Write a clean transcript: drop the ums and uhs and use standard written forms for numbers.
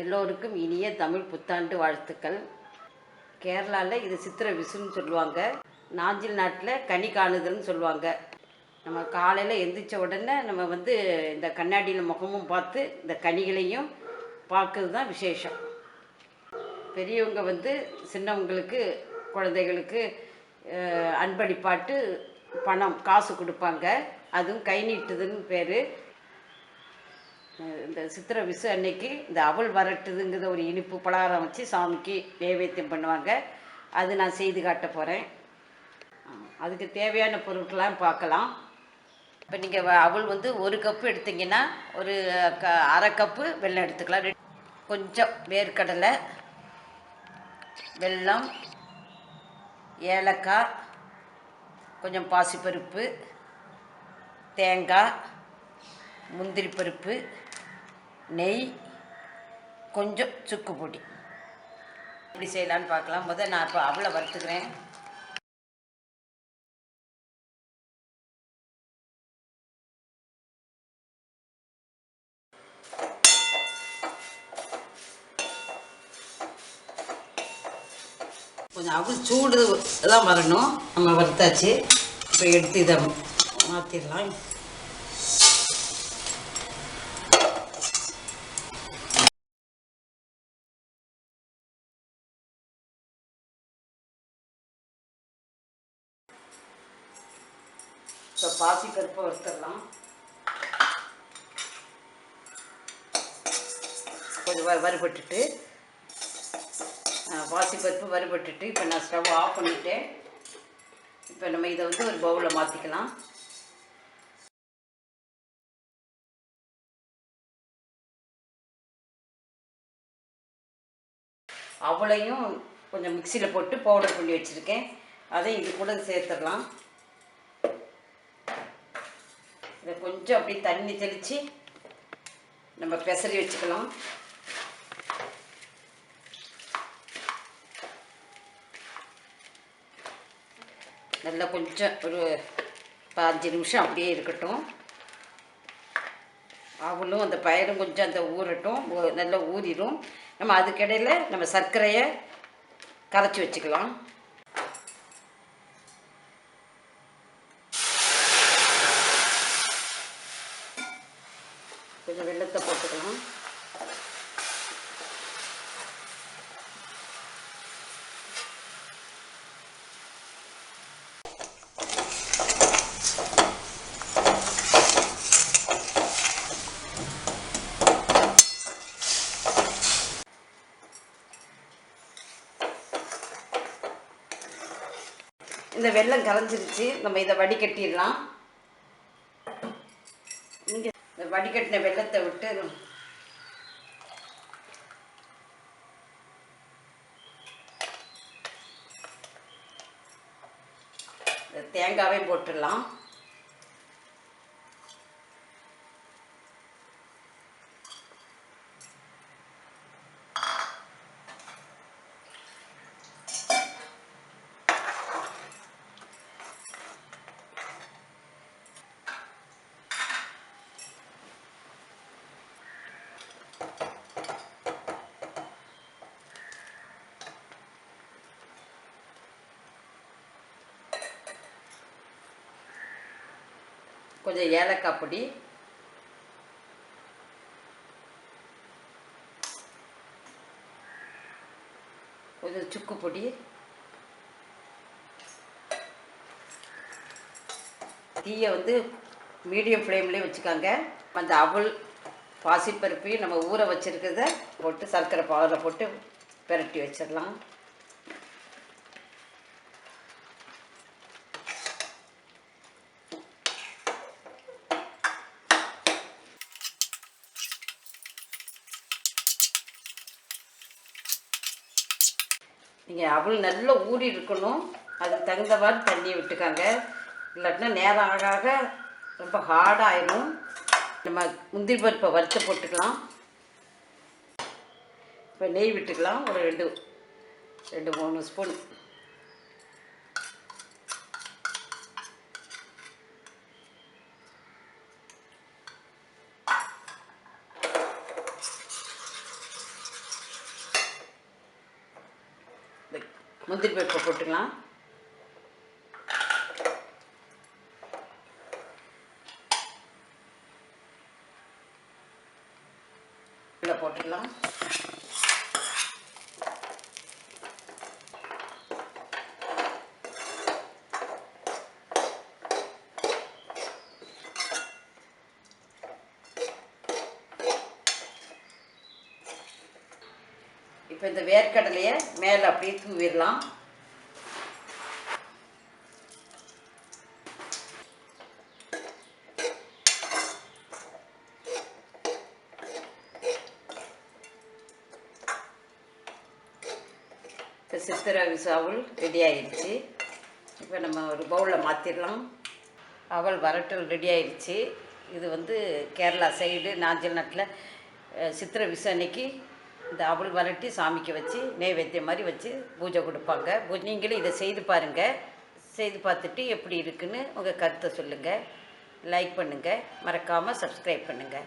எல்லோருக்கும் இனிய தமிழ் புத்தாண்டு வாழ்த்துக்கள். கேரளாவில் இது சித்திரை விசுன்னு சொல்லுவாங்க. நாஞ்சில் நாட்டில் கனி காணுதல்னு சொல்லுவாங்க. நம்ம காலையில் எந்திரிச்ச உடனே நம்ம இந்த கண்ணாடியில் முகமும் பார்த்து இந்த கனிகளையும் பார்க்கறது தான் விசேஷம். பெரியவங்க சின்னவங்களுக்கு குழந்தைகளுக்கு அன்பளிப்பாட்டு பணம் காசு கொடுப்பாங்க. அதுவும் கை நீட்டுதுன்னு பேர். இந்த சித்திரை விசு அன்னைக்கு இந்த அவல் வரட்டுதுங்கிற ஒரு இனிப்பு பலகாரம் வச்சு சாமிக்கு நைவேத்தியம் பண்ணுவாங்க. அது நான் செய்து காட்ட போகிறேன். அதுக்கு தேவையான பொருட்கள்லாம் பார்க்கலாம். இப்போ நீங்கள் அவல் 1 கப்பு எடுத்திங்கன்னா ஒரு அரை கப்பு வெல்லம் எடுத்துக்கலாம். கொஞ்சம் வேர்க்கடலை, வெல்லம், ஏலக்காய், கொஞ்சம் பாசிப்பருப்பு, தேங்காய், முந்திரி பருப்பு, நெய், கொஞ்சம் சுக்கு பொடி. எப்படி செய்யலான்னு பார்க்கலாம். நான் இப்போ அவலை வறுத்துக்கிறேன். கொஞ்சம் அவல் சூடு தான் வரணும். நம்ம வறுத்தாச்சு. இப்போ எடுத்து இதை மாற்றிடலாம். இப்போ பாசிப்பருப்பை வறுத்துடலாம். கொஞ்சம் வறுபட்டுட்டு பாசிப்பருப்பு வறுபட்டுட்டு இப்போ நான் ஸ்டவ் ஆஃப் பண்ணிவிட்டேன். இப்போ நம்ம இதை ஒரு பவுலில் மாற்றிக்கலாம். அவளையும் கொஞ்சம் மிக்சியில் போட்டு பவுடர் பண்ணி வச்சுருக்கேன். அதை இது கூட சேர்த்துடலாம். இதை கொஞ்சம் அப்படி தண்ணி தெளித்து நம்ம பெசரி வச்சுக்கலாம். நல்லா கொஞ்சம் ஒரு 5 நிமிஷம் அப்படியே இருக்கட்டும். அவளும் அந்த பயரும் கொஞ்சம் அந்த ஊறட்டும். நல்லா ஊறிடும். நம்ம அதுக்கிடையில் நம்ம சர்க்கரையை கரைச்சி வச்சுக்கலாம். கொஞ்சம் வெல்லத்தை போட்டுக்கலாம். இந்த வெல்லம் கரைஞ்சிருச்சு. நம்ம இதை வடிகட்டிடலாம். இங்கே இந்த வடிகட்டின வெல்லத்தை விட்டு தேங்காவே போட்டுடலாம். கொஞ்சம் ஏலக்காய் பொடி, கொஞ்சம் சுக்கு பொடி, தீயை மீடியம் ஃப்ளேம்லேயே வச்சுக்காங்க. அந்த அவல் பாசிப்பருப்பையும் நம்ம ஊற வச்சுருக்கிறத போட்டு சர்க்கரை பாலில் போட்டு பிரட்டி வச்சிடலாம். நீங்கள் அவள் நல்லா ஊறி இருக்கணும். அதுக்கு தகுந்தவாறு தண்ணியை விட்டுக்காங்க. இல்லாட்டினா நேரம் ஆக ஆக ரொம்ப ஹார்டாகிடும். நம்ம முந்திரி பருப்பை வறுத்து போட்டுக்கலாம். இப்போ நெய் விட்டுக்கலாம். ஒரு 2-3 ஸ்பூன். முந்திரி பருப்பை போட்டுக்கலாம். உள்ள போட்டுக்கலாம். இப்போ இந்த வேர்க்கடலையை மேலே அப்படியே தூவிடலாம். இப்போ சித்திரை விசு அவல் ரெடி ஆயிடுச்சு. இப்போ நம்ம ஒரு பவுலில் மாற்றிடலாம். அவல் வரட்டல் ரெடி ஆயிடுச்சு. இது வந்து கேரளா சைடு நாஞ்சல் நாட்டில் சித்திரை விசு அன்னைக்கு இந்த அவல் வரட்டி சாமிக்கு வச்சு நைவேத்தியம் மாதிரி வச்சு பூஜை கொடுப்பாங்க. நீங்களும் இதை செய்து பாருங்கள். செய்து பார்த்துட்டு எப்படி இருக்குன்னு உங்கள் கருத்தை சொல்லுங்கள். லைக் பண்ணுங்கள். மறக்காமல் சப்ஸ்கிரைப் பண்ணுங்கள்.